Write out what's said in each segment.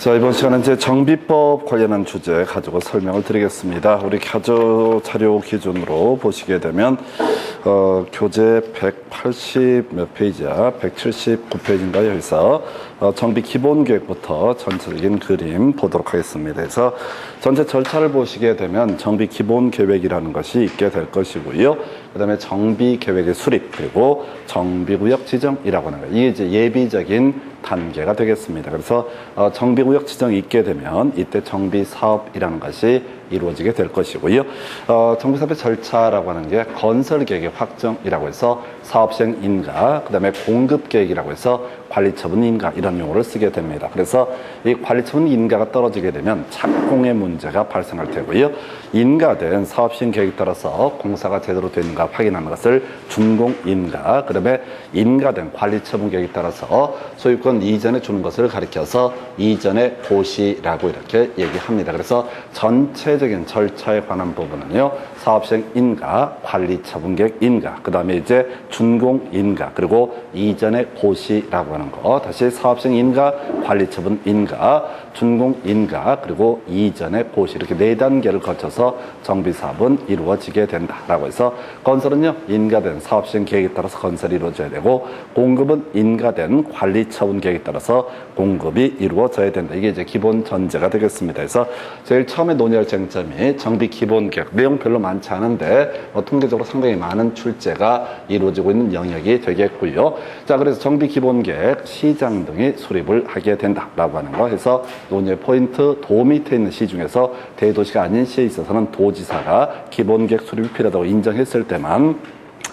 자, 이번 시간은 이제 정비법 관련한 주제 가지고 설명을 드리겠습니다. 우리 가조 자료 기준으로 보시게 되면 교재 180 몇 페이지야? 179페이지인가요? 여기서 정비 기본 계획부터 전체적인 그림 보도록 하겠습니다. 그래서 전체 절차를 보시게 되면 정비 기본 계획이라는 것이 있게 될 것이고요. 그 다음에 정비 계획의 수립, 그리고 정비구역 지정이라고 하는 거예요. 이게 이제 예비적인 단계가 되겠습니다. 그래서 정비구역 지정이 있게 되면 이때 정비사업이라는 것이 이루어지게 될 것이고요. 정비사업의 절차라고 하는 게 건설계획의 확정이라고 해서 사업시행 인가, 그 다음에 공급계획이라고 해서 관리처분 인가, 이런 용어를 쓰게 됩니다. 그래서 이 관리처분 인가가 떨어지게 되면 착공의 문제가 발생할 테고요. 인가된 사업시행 계획에 따라서 공사가 제대로 되는가 확인하는 것을 준공인가, 그 다음에 인가된 관리처분 계획에 따라서 소유권 이전에 주는 것을 가리켜서 이전의 고시라고 이렇게 얘기합니다. 그래서 전체적인 절차에 관한 부분은요, 사업시행 인가, 관리처분계획 인가, 그 다음에 이제 준공 인가, 그리고 이전의 고시라고 하는 거, 다시 사업시행 인가, 관리처분 인가, 준공 인가, 그리고 이전의 고시, 이렇게 4단계를 거쳐서 정비사업은 이루어지게 된다라고 해서, 건설은요, 인가된 사업시행 계획에 따라서 건설이 이루어져야 되고, 공급은 인가된 관리처분 계획에 따라서 공급이 이루어져야 된다. 이게 이제 기본 전제가 되겠습니다. 그래서 제일 처음에 논의할 쟁점이 정비 기본 계획, 내용 별로 많지 않은데 통계적으로 상당히 많은 출제가 이루어지고 있는 영역이 되겠고요. 자, 그래서 정비 기본 계획, 시장 등이 수립을 하게 된다라고 하는 거 해서 논의의 포인트, 도 밑에 있는 시 중에서 대도시가 아닌 시에 있어서는 도지사가 기본 계획 수립이 필요하다고 인정했을 때만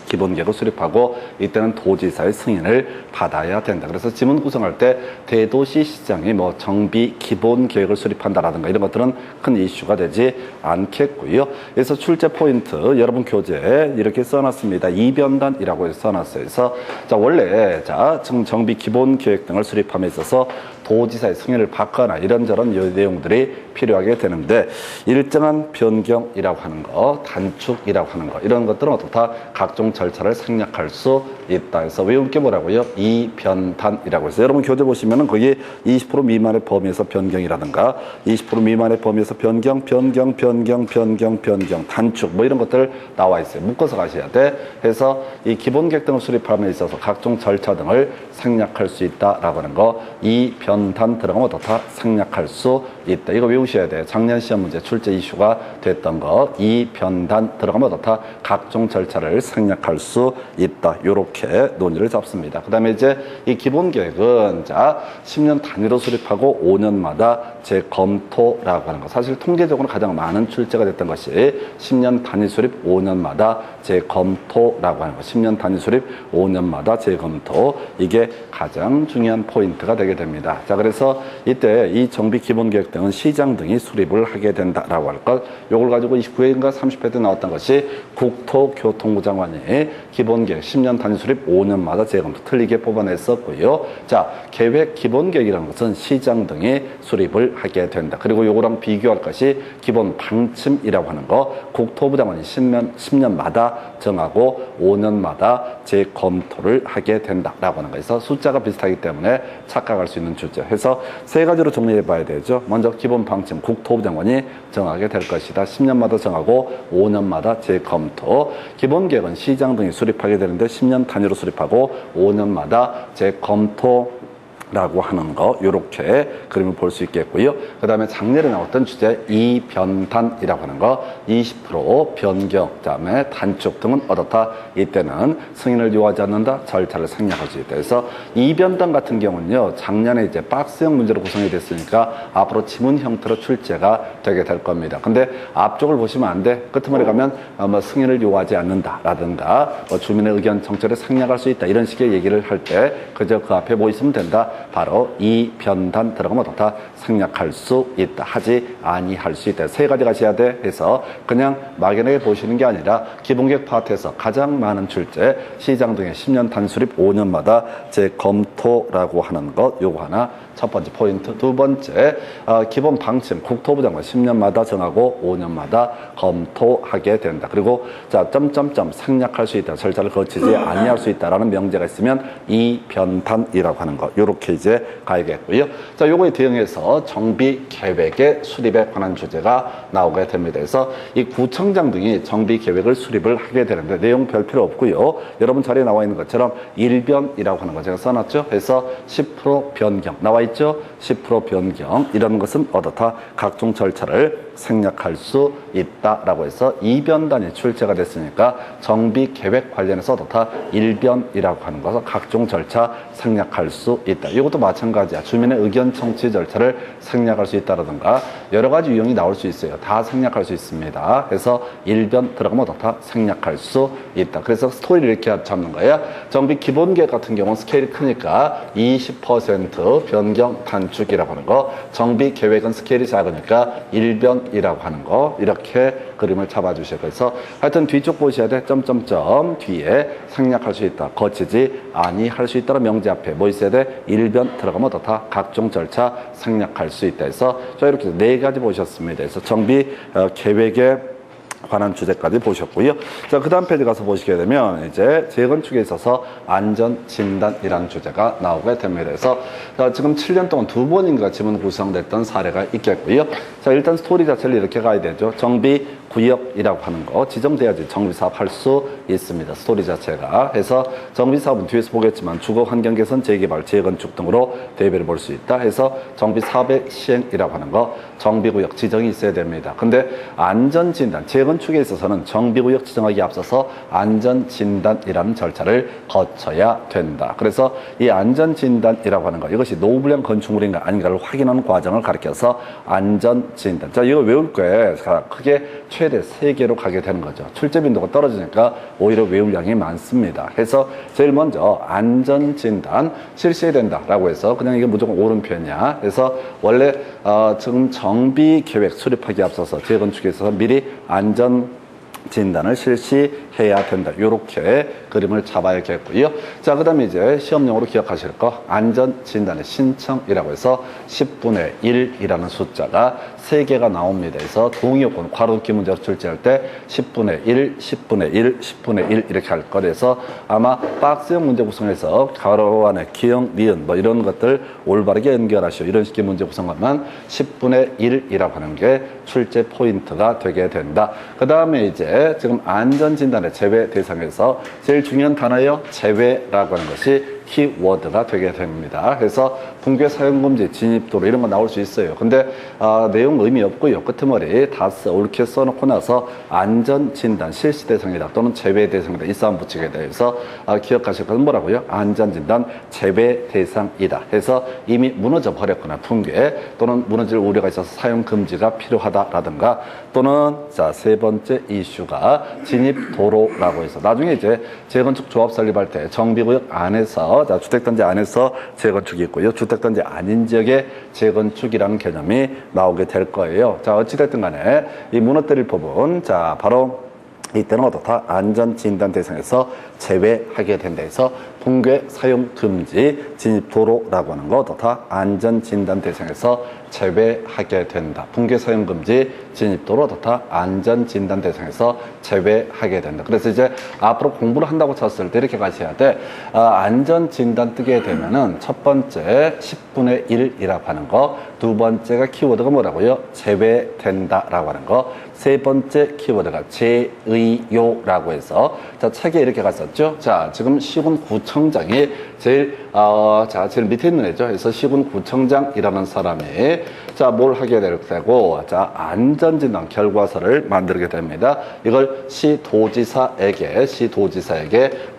기본 계획을 수립하고, 이때는 도지사의 승인을 받아야 된다. 그래서 지문 구성할 때 대도시 시장이 뭐 정비 기본 계획을 수립한다라든가 이런 것들은 큰 이슈가 되지 않겠고요. 그래서 출제 포인트, 여러분 교재에 이렇게 써놨습니다. 이변단이라고 해서 써놨어요. 그래서 자, 원래 정비 기본 계획 등을 수립함에 있어서 도지사의 승인을 받거나 이런저런 내용들이 필요하게 되는데, 일정한 변경이라고 하는 거, 단축이라고 하는 거, 이런 것들은 어떻다? 각종 절차를 생략할 수 있다. 그래서 외울 게 뭐라고요? 이변단이라고 해서, 여러분 교재 보시면은 거기 20% 미만의 범위에서 변경이라든가 20% 미만의 범위에서 변경, 단축, 뭐 이런 것들 나와 있어요. 묶어서 가셔야 돼. 그래서 이 기본 계획 등을 수립함에 있어서 각종 절차 등을 생략할 수 있다라고 하는 거, 이변단 들어가면 어떻다? 생략할 수 있다. 이거 외우셔야 돼요. 작년 시험 문제 출제 이슈가 됐던 거, 이변단 들어가면 어떻다? 각종 절차를 생략할 수 있다. 요렇게 논의를 잡습니다. 그 다음에 이제 이 기본 계획은 10년 단위로 수립하고 5년마다 재검토라고 하는 거. 사실 통계적으로 가장 많은 출제가 됐던 것이 10년 단위 수립 5년마다 재검토라고 하는 거. 10년 단위 수립 5년마다 재검토. 이게 가장 중요한 포인트가 되게 됩니다. 자, 그래서 이때 이 정비 기본 계획 등은 시장 등이 수립을 하게 된다라고 할 것. 요걸 가지고 29회인가 30회 때 나왔던 것이 국토교통부 장관이 기본 계획 10년 단위 수립 5년마다 재검토 틀리게 뽑아냈었고요. 자, 계획 기본 계획이라는 것은 시장 등이 수립을 하게 된다. 그리고 요거랑 비교할 것이 기본 방침이라고 하는 거, 국토부 장관이 10년마다 정하고 5년마다 재검토를 하게 된다라고 하는 거에서 숫자가 비슷하기 때문에 착각할 수 있는 주제 해서 세 가지로 정리해 봐야 되죠. 먼저 기본 방침, 국토부 장관이 정하게 될 것이다. 10년마다 정하고 5년마다 재검토. 기본 계획은 시장 등이 수립하게 되는데 10년 단위로 수립하고 5년마다 재검토 라고 하는 거, 요렇게 그림을 볼 수 있겠고요. 그 다음에 작년에 나왔던 주제 이변단이라고 하는 거, 20% 변경, 그 다음에 단축 등은 어떻다? 이때는 승인을 요하지 않는다, 절차를 생략할 수 있다. 그래서 이변단 같은 경우는요, 작년에 이제 박스형 문제로 구성이 됐으니까 앞으로 지문 형태로 출제가 되게 될 겁니다. 근데 앞쪽을 보시면 안 돼. 끄트머리 가면 뭐 승인을 요하지 않는다라든가 주민의 의견 정체를 생략할 수 있다, 이런 식의 얘기를 할 때 그저 그 앞에 뭐 있으면 된다. 바로 이변단 들어가면 어떻다? 생략할 수 있다. 하지 아니할 수 있다. 세 가지 가셔야 돼. 해서 그냥 막연하게 보시는 게 아니라 기본계획 파트에서 가장 많은 출제, 시장 등의 10년 단수립 5년마다 재검토라고 하는 것, 요거 하나 첫 번째 포인트. 두 번째, 기본 방침, 국토부 장관 10년마다 정하고 5년마다 검토하게 된다. 그리고 자, 점점점 생략할 수 있다. 절차를 거치지 아니할 수 있다라는 명제가 있으면 이변단이라고 하는 거. 요렇게 이제 가야겠고요. 자, 요거에 대응해서 정비 계획의 수립에 관한 주제가 나오게 됩니다. 그래서 이 구청장 등이 정비 계획을 수립을 하게 되는데 내용 별 필요 없고요. 여러분 자리에 나와 있는 것처럼 일변이라고 하는 거 제가 써놨죠. 그래서 10% 변경 나와 있죠. 10% 변경 이런 것은 어떻다? 각종 절차를 생략할 수 있다라고 해서 이변단이 출제가 됐으니까 정비 계획 관련해서 어떻다? 일변이라고 하는 것은 각종 절차 생략할 수 있다. 이것도 마찬가지야. 주민의 의견 청취 절차를 생략할 수 있다라든가 여러 가지 유형이 나올 수 있어요. 다 생략할 수 있습니다. 그래서 일변 들어가면 어떻다? 생략할 수 있다. 그래서 스토리를 이렇게 잡는 거예요. 정비 기본 계획 같은 경우는 스케일이 크니까 20% 변경 단축이라고 하는 거, 정비 계획은 스케일이 작으니까 일변이라고 하는 거, 이렇게 그림을 잡아주셔야 돼서 하여튼 뒤쪽 보셔야 돼. 점점점 뒤에 생략할 수 있다. 거치지 아니할 수 있다는 명제 앞에 뭐 있어야 돼? 일변 들어가면 어떻다? 각종 절차 생략할 수 있다 해서 저 이렇게 네 가지 보셨습니다. 그래서 정비 계획에 관한 주제까지 보셨고요. 자, 그 다음 페이지 가서 보시게 되면 이제 재건축에 있어서 안전진단이라는 주제가 나오게 됩니다. 그래서 자, 지금 7년 동안 2번인가 지문 구성됐던 사례가 있겠고요. 자, 일단 스토리 자체를 이렇게 가야 되죠. 정비 구역이라고 하는 거 지정돼야지 정비사업 할 수 있습니다. 스토리 자체가. 해서 정비사업은 뒤에서 보겠지만 주거 환경 개선, 재개발, 재건축 등으로 대비를 볼 수 있다. 해서 정비사업의 시행이라고 하는 거 정비구역 지정이 있어야 됩니다. 근데 안전진단, 재건축에 있어서는 정비구역 지정하기에 앞서서 안전진단이라는 절차를 거쳐야 된다. 그래서 이 안전진단이라고 하는 거 이것이 노후불량 건축물인가 아닌가를 확인하는 과정을 가리켜서 안전진단. 자, 이거 외울 거에 크게 최대 3개로 가게 되는 거죠. 출제 빈도가 떨어지니까 오히려 외울 양이 많습니다. 그래서 제일 먼저 안전진단 실시해야 된다라고 해서 그냥 이게 무조건 옳은 편이야. 그래서 원래 지금 정비 계획 수립하기에 앞서서 재건축에 있어서 미리 안전진단을 실시해야 된다. 이렇게 그림을 잡아야겠고요. 자, 그 다음에 이제 시험용으로 기억하실 거 안전진단의 신청이라고 해서 10분의 1이라는 숫자가 3개가 나옵니다. 그래서 동의요건 괄호기 문제로 출제할 때 10분의 1, 10분의 1, 10분의 1 이렇게 할 거라서 아마 박스형 문제 구성에서 괄호 안에 기역, 니은 뭐 이런 것들 올바르게 연결하시오. 이런 식의 문제 구성하면 10분의 1이라고 하는 게 출제 포인트가 되게 된다. 그 다음에 이제 지금 안전진단의 제외 대상에서 제일 중요한 단어예요. 제외라고 하는 것이 키워드가 되게 됩니다. 그래서 붕괴 사용금지, 진입도로 이런 거 나올 수 있어요. 근데 내용 의미 없고요. 끄트머리 다 옳게 써놓고 나서 안전진단 실시 대상이다 또는 제외 대상이다 이 싸움 붙이게 돼서 기억하실 것은 뭐라고요? 안전진단 제외 대상이다 해서 이미 무너져 버렸거나 붕괴 또는 무너질 우려가 있어서 사용금지가 필요하다라든가 또는 자, 세 번째 이슈가 진입도로라고 해서 나중에 이제 재건축 조합 설립할 때 정비구역 안에서 자, 주택단지 안에서 재건축이 있고요. 주택단지 아닌 지역의 재건축이라는 개념이 나오게 될 거예요. 자, 어찌됐든 간에 이 무너뜨릴 부분, 자, 바로 이때는 어떻다? 안전진단 대상에서 제외하게 된다 해서 붕괴 사용 금지 진입도로라고 하는 거 어떻다? 안전진단 대상에서 제외하게 된다. 붕괴 사용 금지 진입도로 어떻다? 안전진단 대상에서 제외하게 된다. 그래서 이제 앞으로 공부를 한다고 쳤을 때 이렇게 가셔야 돼. 안전진단 뜨게 되면은 첫 번째 10분의 1이라고 하는 거, 두 번째가 키워드가 뭐라고요? 제외된다라고 하는 거, 세 번째 키워드가 제의요라고 해서 자, 책에 이렇게 갔었죠. 자, 지금 시군구청장이 제일 밑에 있는 애죠. 그래서 시군구청장이라는 사람이 자, 뭘 하게 될 테고 자, 안전진단 결과서를 만들게 됩니다. 이걸 시도지사에게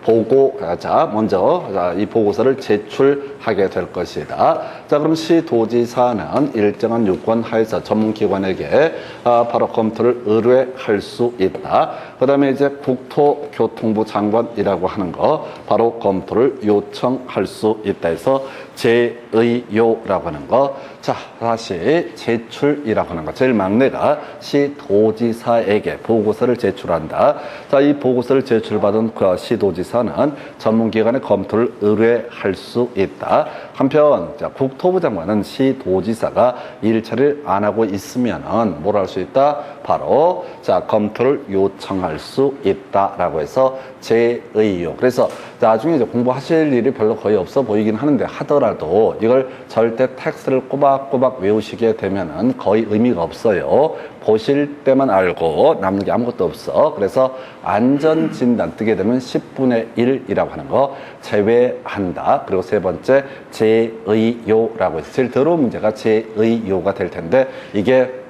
보고 자, 먼저 자, 이 보고서를 제출하게 될 것이다. 자, 그럼 시도지사는 일정한 요건 하에서 전문기관에게 바로 검토를 의뢰할 수 있다. 그 다음에 이제 국토교통부 장관이라고 하는 거 바로 검토를 요청할 수 있다 해서 제의요라고 하는 거. 자, 다시 제출이라고 하는 거. 제일 막내가 시도지사에게 보고서를 제출한다. 자, 이 보고서를 제출받은 그 시도지사는 전문기관의 검토를 의뢰할 수 있다. 됩니다. 한편 자, 국토부 장관은 시도지사가 일처리를 안 하고 있으면은 뭘 할 수 있다? 바로 자, 검토를 요청할 수 있다라고 해서 재의요. 그래서 나중에 이제 공부하실 일이 별로 거의 없어 보이긴 하는데 하더라도 이걸 절대 텍스트를 꼬박꼬박 외우시게 되면은 거의 의미가 없어요. 보실 때만 알고 남는 게 아무것도 없어. 그래서 안전진단 뜨게 되면 10분의 1이라고 하는 거 제외한다. 그리고 세 번째 재의요라고 해서 제일 더러운 문제가 재의요가 될 텐데 이게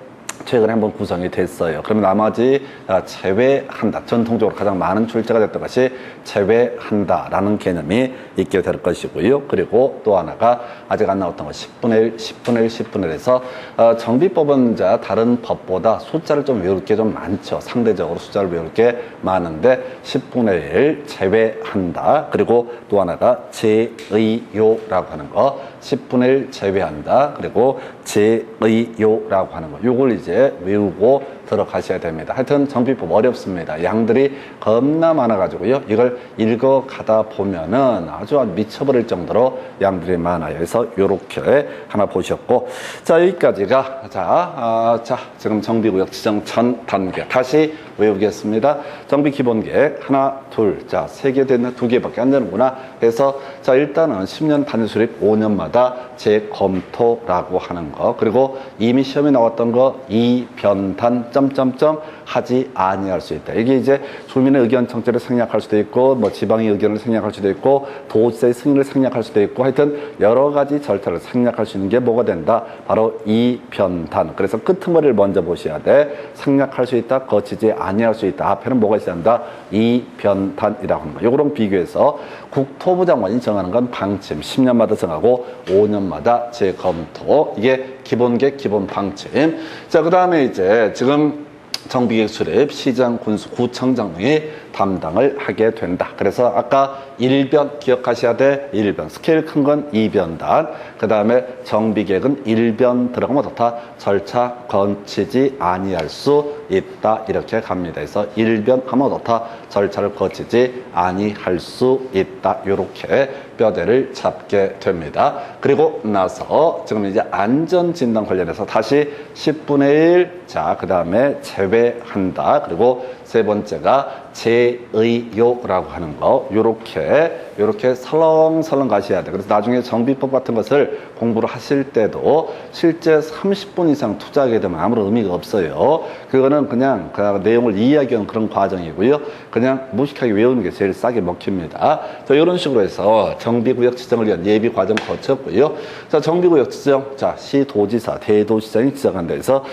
최근에 한번 구성이 됐어요. 그러면 나머지 제외한다. 전통적으로 가장 많은 출제가 됐던 것이 제외한다라는 개념이 있게 될 것이고요. 그리고 또 하나가 아직 안 나왔던 거 10분의 1, 10분의 1, 10분의 1에서 정비법은 다른 법보다 숫자를 좀 외울 게 좀 많죠. 상대적으로 숫자를 외울 게 많은데 10분의 1 제외한다. 그리고 또 하나가 재의요라고 하는 거 10분의 1 제외한다. 그리고 재의요라고 하는 거. 요걸 이제 외우고 들어가셔야 됩니다. 하여튼 정비법 어렵습니다. 양들이 겁나 많아가지고요. 이걸 읽어가다 보면은 아주 미쳐버릴 정도로 양들이 많아요. 그래서 요렇게 하나 보셨고, 자, 여기까지가 자, 지금 정비구역 지정 전 단계 다시 외우겠습니다. 정비 기본계획 하나, 둘, 자, 3개 됐나? 2개밖에 안 되는구나. 그래서 자, 일단은 10년 단위 수립 5년마다 재검토라고 하는 거, 그리고 이미 시험에 나왔던 거 이변단 점점점 하지 아니할 수 있다. 이게 이제 주민의 의견 청취를 생략할 수도 있고, 뭐 지방의 의견을 생략할 수도 있고, 도지사의 승인을 생략할 수도 있고, 하여튼 여러 가지 절차를 생략할 수 있는 게 뭐가 된다? 바로 이변단. 그래서 끄트머리를 먼저 보셔야 돼. 생략할 수 있다, 거치지 아니할 수 있다. 앞에는 뭐가 있어야 한다? 이변단이라고 하는 거. 요거랑 비교해서 국토부 장관이 정하는 건 방침. 10년마다 정하고 5년마다 재검토. 이게 기본계획, 기본 방침. 자, 그 다음에 이제 지금 정비계획 수립, 시장, 군수, 구청장 등이 담당을 하게 된다. 그래서 아까 1변 기억하셔야 돼. 1변. 스케일 큰 건 2변단. 그 다음에 정비계획은 1변 들어가면 좋다. 절차 거치지 아니할 수 있다. 이렇게 갑니다. 그래서 1변 하면 좋다. 절차를 거치지 아니할 수 있다. 이렇게 뼈대를 잡게 됩니다. 그리고 나서 지금 이제 안전진단 관련해서 다시 10분의 1. 자, 그 다음에 제외한다. 그리고 세 번째가 재의요라고 하는 거. 요렇게 설렁설렁 가셔야 돼. 그래서 나중에 정비법 같은 것을 공부를 하실 때도 실제 30분 이상 투자하게 되면 아무런 의미가 없어요. 그거는 그냥 그 내용을 이해하기 위한 그런 과정이고요. 그냥 무식하게 외우는 게 제일 싸게 먹힙니다. 자, 이런 식으로 해서 정비구역 지정을 위한 예비 과정 거쳤고요. 자, 정비구역 지정. 자, 시도지사, 대도시장이 지정한 데서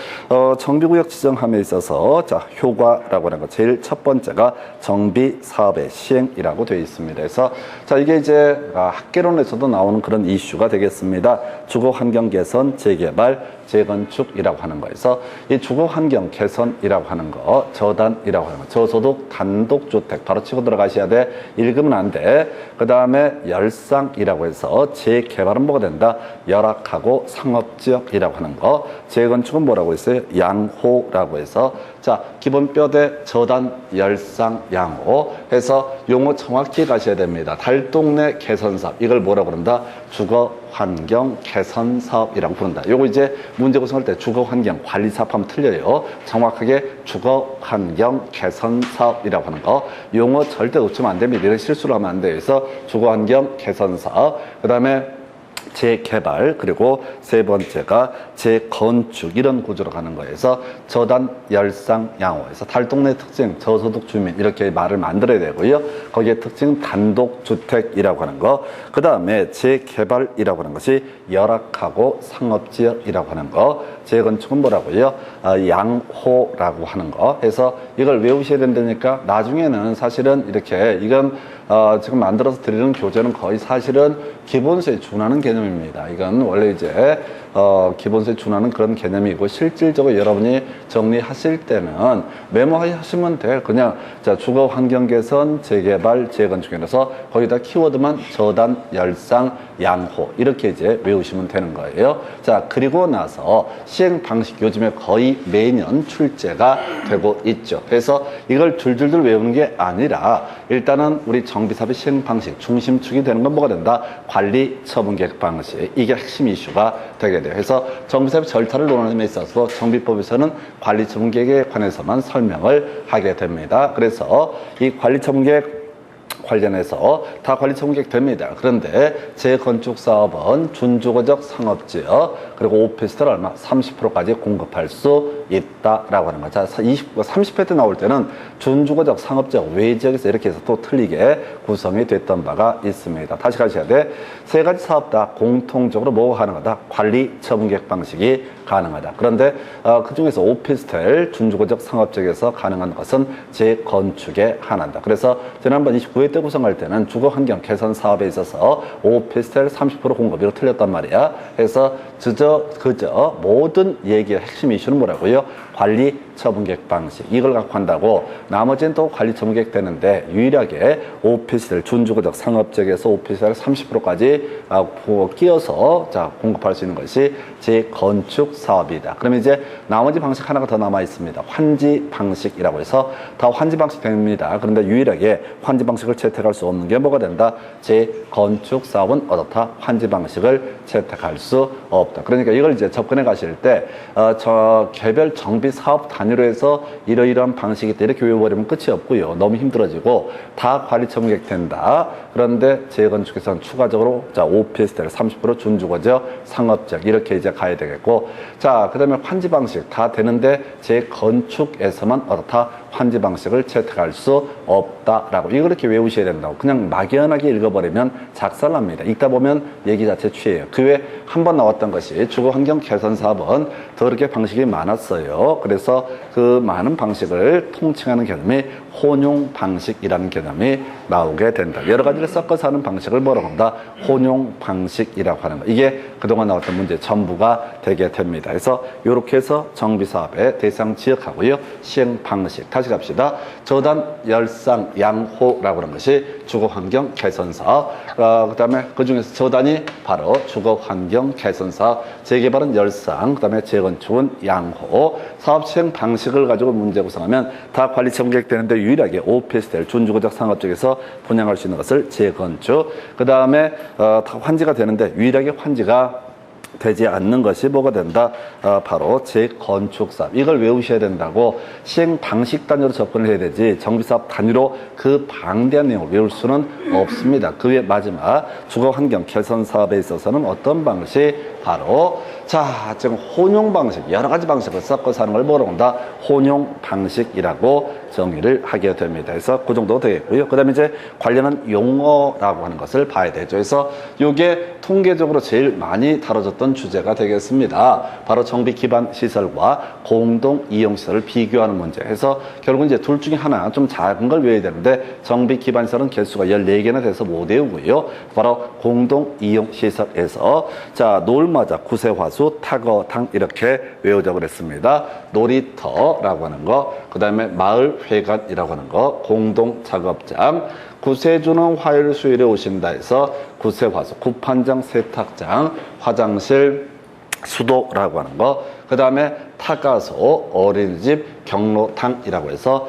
정비구역 지정함에 있어서 자, 효과라고 하는 거. 제일 첫 번째가 정비 사업의 시행이라고 되어 있습니다. 그래서 자, 이게 이제 학계론에서도 나오는 그런 이슈가 되겠습니다. 주거 환경 개선, 재개발, 재건축이라고 하는 거에서 이 주거 환경 개선이라고 하는 거, 저단이라고 하는 거, 저소득 단독주택 바로 치고 들어가셔야 돼. 읽으면 안 돼. 그 다음에 열상이라고 해서 재개발은 뭐가 된다? 열악하고 상업지역이라고 하는 거. 재건축은 뭐라고 했어요? 양호라고 해서 자, 기본 뼈대, 저단, 열상, 양호 해서 용어 정확히 가셔야 됩니다. 달동네 개선사업, 이걸 뭐라고 그런다? 주거 환경 개선 사업이라고 부른다. 요거 이제 문제 구성할 때 주거 환경 관리 사업 하면 틀려요. 정확하게 주거 환경 개선 사업이라고 하는 거. 용어 절대 놓치면 안 됩니다. 이런 실수를 하면 안 돼요. 그래서 주거 환경 개선 사업. 그다음에 재개발, 그리고 세 번째가 재건축, 이런 구조로 가는 거에서 저단, 열상, 양호에서 달동네 특징, 저소득 주민 이렇게 말을 만들어야 되고요. 거기에 특징 단독주택이라고 하는 거. 그 다음에 재개발이라고 하는 것이 열악하고 상업지역이라고 하는 거. 재건축은 뭐라고요? 양호라고 하는 거. 해서 이걸 외우셔야 된다니까 나중에는 사실은 이렇게 이건 지금 만들어서 드리는 교재는 거의 사실은 기본서에 준하는 개념입니다. 이건 원래 이제 기본서에 준하는 그런 개념이고, 실질적으로 여러분이 정리하실 때는 메모하시면 돼. 그냥 자, 주거 환경 개선, 재개발, 재건축이라서 거기다 키워드만 저단, 열상, 양호 이렇게 이제 외우시면 되는 거예요. 자, 그리고 나서 시행 방식 요즘에 거의 매년 출제가 되고 있죠. 그래서 이걸 줄줄줄 외우는 게 아니라 일단은 우리 정비사업의 시행 방식 중심축이 되는 건 뭐가 된다? 관리 처분 계획 방식. 이게 핵심 이슈가 되게 돼요. 그래서 정비사업의 절차를 논하는 데 있어서 정비법에서는 관리 처분 계획에 관해서만 설명을 하게 됩니다. 그래서 이 관리 처분 계획 관련해서 다 관리 처분 계획 됩니다. 그런데 재건축 사업은 준주거적 상업지역 그리고 오피스텔 얼마 30%까지 공급할 수 있다라고 하는 거죠. 30회 때 나올 때는 준주거적 상업지역 외지역에서 이렇게 해서 또 틀리게 구성이 됐던 바가 있습니다. 다시 가셔야 돼. 세 가지 사업 다 공통적으로 뭐가 가능하다? 관리 처분 계획 방식이 가능하다. 그런데 그 중에서 오피스텔 준주거적 상업지역에서 가능한 것은 재건축에 한한다. 그래서 지난번 29회 때 구성할 때는 주거 환경 개선 사업에 있어서 오피스텔 30% 공급 이로 틀렸단 말이야. 그래서 그저 모든 얘기의 핵심 이슈는 뭐라고요? 관리 처분 계획 방식 이걸 갖고 한다고 나머지는 또 관리 처분 계획 되는데 유일하게 오피스텔 준주거적 상업지역에서 오피스텔 30%까지 끼워서 자 공급할 수 있는 것이 재건축 사업이다. 그러면 이제 나머지 방식 하나가 더 남아 있습니다. 환지 방식이라고 해서 다 환지 방식 됩니다. 그런데 유일하게 환지 방식을 채택할 수 없는 게 뭐가 된다? 재건축 사업은 어떻다? 환지 방식을 채택할 수 없다. 그러니까 이걸 이제 접근해 가실 때 저 개별 정비 사업 단위로 해서 이러이러한 방식이 있다 이렇게 외워버리면 끝이 없고요. 너무 힘들어지고 다 관리 처분 계획 된다. 그런데 재건축에서는 추가적으로 자 오피스텔 30% 준주거적 상업지역 이렇게 이제 가야 되겠고 자 그다음에 환지 방식 다 되는데 재건축에서만 어떻다? 환지 방식을 채택할 수 없다라고 이거 그렇게 외우셔야 된다고 그냥 막연하게 읽어버리면 작살납니다. 읽다 보면 얘기 자체 취해요. 그 외에 한 번 나왔던 것이 주거환경 개선 사업은 더럽게 방식이 많았어요. 그래서 그 많은 방식을 통칭하는 개념이 혼용 방식이라는 개념이 나오게 된다. 여러 가지를 섞어서 하는 방식을 뭐라고 한다? 혼용 방식이라고 하는 거. 이게 그동안 나왔던 문제 전부가 되게 됩니다. 그래서 이렇게 해서 정비사업의 대상 지역하고요. 시행 방식. 다시 갑시다. 저단 열상 양호라고 하는 것이 주거환경 개선사업. 그 다음에 그 중에서 저단이 바로 주거환경 개선사업. 재개발은 열상. 그 다음에 재건축은 양호. 사업 시행 방식을 가지고 문제 구성하면 다 관리 처분 계획 되는데 유일하게 오피스텔 준주거적 상업 쪽에서 분양할 수 있는 것을 재건축. 그 다음에 환지가 되는데 유일하게 환지가 되지 않는 것이 뭐가 된다? 바로 재건축 사업. 이걸 외우셔야 된다고 시행 방식 단위로 접근을 해야 되지 정비사업 단위로 그 방대한 내용을 외울 수는 없습니다. 그 외 마지막 주거환경 개선 사업에 있어서는 어떤 방식? 바로 자 지금 혼용 방식 여러 가지 방식을 섞어서 하는 걸 뭐라고 한다? 혼용 방식이라고 정의를 하게 됩니다. 그래서 그 정도 되겠고요. 그 다음에 이제 관련한 용어라고 하는 것을 봐야 되죠. 그래서 이게 통계적으로 제일 많이 다뤄졌던 주제가 되겠습니다. 바로 정비 기반 시설과 공동 이용 시설을 비교하는 문제. 해서 결국 이제 둘 중에 하나 좀 작은 걸 외워야 되는데 정비 기반 시설은 개수가 14개나 돼서 못 외우고요. 바로 공동 이용 시설에서 자 놀마자, 구세화수, 타거당 이렇게 외우자고 그랬습니다. 놀이터라고 하는 거, 그 다음에 마을회관이라고 하는 거, 공동작업장, 구세주는 화요일 수요일에 오신다 해서 구세화수, 구판장, 세탁장, 화장실, 수도라고 하는 거, 그 다음에 타가소, 어린이집, 경로당이라고 해서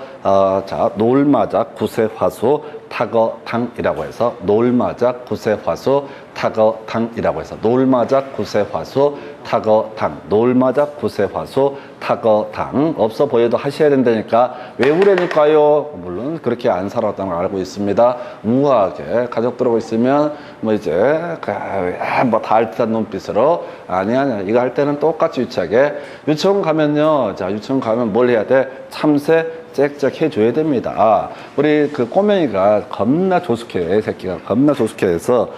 자 놀마자, 구세화수, 타거당이라고 해서 놀마자, 구세화수, 타거당이라고 해서 놀마자, 구세화수, 타거당, 놀마자, 구세화수, 타거당. 없어 보여도 하셔야 된다니까 외우라니까요. 물론 그렇게 안 살았다는 걸 알고 있습니다. 우아하게 가족들하고 있으면 뭐 이제 뭐 다 알듯한 눈빛으로 아니야 이거 할 때는 똑같이 유치하게 유치원 가면요. 자 유치원 가면 뭘 해야 돼? 참새 짹짹 해줘야 됩니다. 우리 그 꼬맹이가 겁나 조숙해. 새끼가 겁나 조숙해서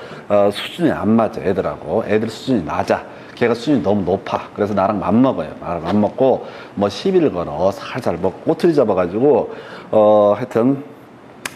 수준이 안 맞아. 애들하고. 애들 수준이 낮아. 걔가 수준이 너무 높아. 그래서 나랑 맞먹어요. 나랑 맞먹고 뭐 시비를 걸어. 살살 뭐 꼬투리 잡아가지고 하여튼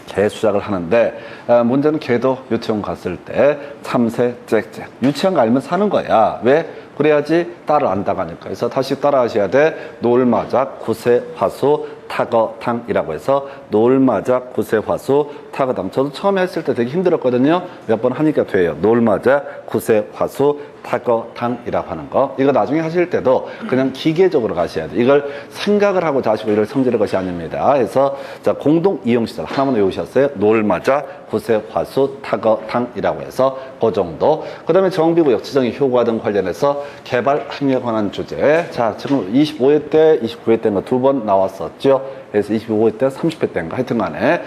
개 수작을 하는데 문제는 걔도 유치원 갔을 때 참새 짹짹. 유치원 가면 사는 거야. 왜? 그래야지 따를 안다가니까. 그래서 다시 따라 하셔야 돼. 노을마자 구세 화수 타거당이라고 해서 노을마자 구세 화수 타거당. 저도 처음에 했을 때 되게 힘들었거든요. 몇 번 하니까 돼요. 노을마자 구세 화수 타거당이라고 하는 거. 이거 나중에 하실 때도 그냥 기계적으로 가셔야 돼. 이걸 생각을 하고 자시고 이걸 성질할 것이 아닙니다. 그래서 자, 공동 이용시설 하나만 외우셨어요. 노을마자 구세 화수 타거당이라고 해서 그 정도. 그 다음에 정비구역 지정의 효과 등 관련해서 개발 행위에 관한 주제. 자, 지금 25회 때, 29회 때인가 두 번 나왔었죠. 그래서 25회 때, 30회 때인가 하여튼 간에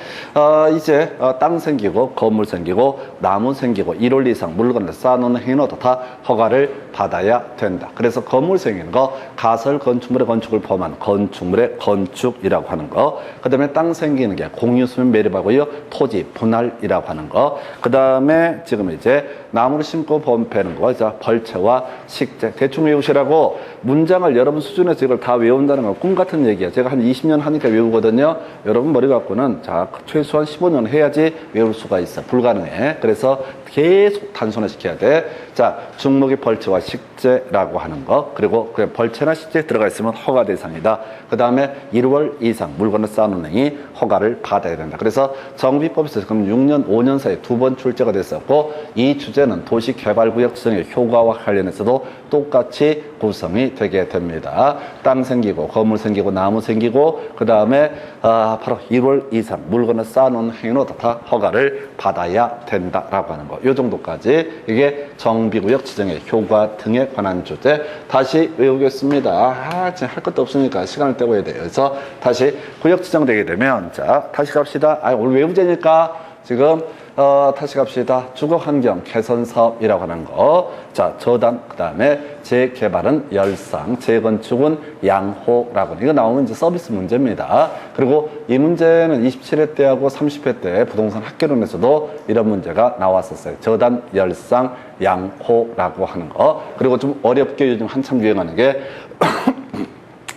이제 땅 생기고 건물 생기고 나무 생기고 1월 이상 물건을 쌓아놓는 행위도 다 허가를 받아야 된다. 그래서 건물 생기는 거 가설 건축물의 건축을 포함한 건축물의 건축이라고 하는 거. 그 다음에 땅 생기는 게 공유수면 매립하고요. 토지 분할이라고 하는 거. 그 다음에 지금 이제 나무를 심고 범패는 거. 자, 벌채와 식재. 대충 외우시라고 문장을 여러분 수준에서 이걸 다 외운다는 건 꿈 같은 얘기야. 제가 한 20년 하니까 외우거든요. 여러분 머리 갖고는 자, 최소한 15년 해야지 외울 수가 있어. 불가능해. 그래서 계속 단순화시켜야 돼. 자, 중목의 벌채와 식재라고 하는 거. 그리고 그냥 벌채나 식재 들어가 있으면 허가 대상이다. 그 다음에 1월 이상 물건을 쌓아놓는 행위 허가를 받아야 된다. 그래서 정비법에서 지금 6년, 5년 사이에 두 번 출제가 됐었고 이 주제는 도시개발구역 지정의 효과와 관련해서도 똑같이 구성이 되게 됩니다. 땅 생기고 건물 생기고 나무 생기고 그 다음에 바로 1월 이상 물건을 쌓아놓는 행위로 다 허가를 받아야 된다라고 하는 거. 이 정도까지 이게 정비구역 지정의 효과 등에 관한 주제. 다시 외우겠습니다. 지금 할 것도 없으니까 시간을 때워야 돼요. 그래서 다시 구역 지정되게 되면 자, 다시 갑시다. 오늘 외우제니까 지금 다시 갑시다. 주거환경 개선 사업이라고 하는 거. 자, 저단, 그 다음에 재개발은 열상, 재건축은 양호라고. 이거 나오면 이제 서비스 문제입니다. 그리고 이 문제는 27회 때하고 30회 때 부동산 학개론에서도 이런 문제가 나왔었어요. 저단, 열상, 양호라고 하는 거. 그리고 좀 어렵게 요즘 한참 유행하는 게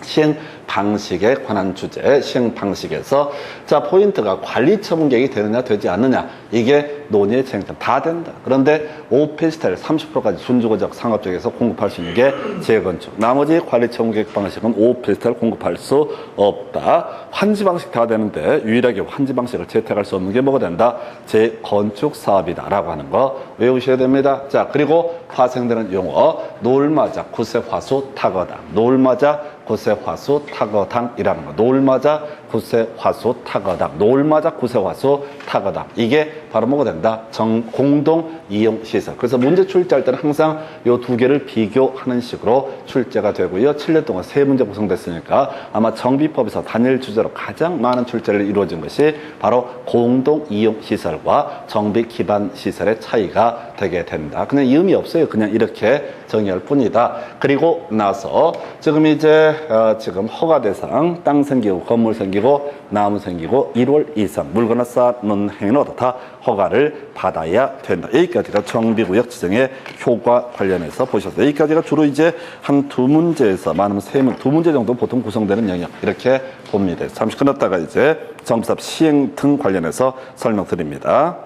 시행 방식에 관한 주제. 시행 방식에서 자, 포인트가 관리 처분 계획이 되느냐 되지 않느냐, 이게 논의의 쟁점. 다 된다. 그런데 오피스텔 30%까지 준주거적 상업적에서 공급할 수 있는 게 재건축. 나머지 관리 처분 계획 방식은 오피스텔 공급할 수 없다. 환지 방식 다 되는데 유일하게 환지 방식을 채택할 수 없는 게 뭐가 된다? 재건축 사업이다 라고 하는 거 외우셔야 됩니다. 자, 그리고 파생되는 용어. 노을마자 구세 화수 타거당. 노을마자 구세 화수 타거당이라는 거. 노을마자 구세 화수 타거당. 노을마자 구세 화수 타거당. 이게 바로 뭐가 된다? 공동 이용 시설. 그래서 문제 출제할 때는 항상 요 두 개를 비교하는 식으로 출제가 되고요. 7년 동안 세 문제 구성됐으니까 아마 정비법에서 단일 주제로 가장 많은 출제를 이루어진 것이 바로 공동 이용 시설과 정비 기반 시설의 차이가 되게 된다. 그냥 의미 없어요. 그냥 이렇게 정의할 뿐이다. 그리고 나서 지금 이제 지금 허가 대상 땅 생기고 건물 생기고 나무 생기고 1월 이상 물건을 쌓는 행위는 다 허가를 받아야 된다. 여기까지가 정비구역 지정의 효과 관련해서 보셨어요. 여기까지가 주로 이제 한 두 문제에서 많으면 두 문제 정도 보통 구성되는 영역 이렇게 봅니다. 잠시 끊었다가 이제 정비사업 시행 등 관련해서 설명드립니다.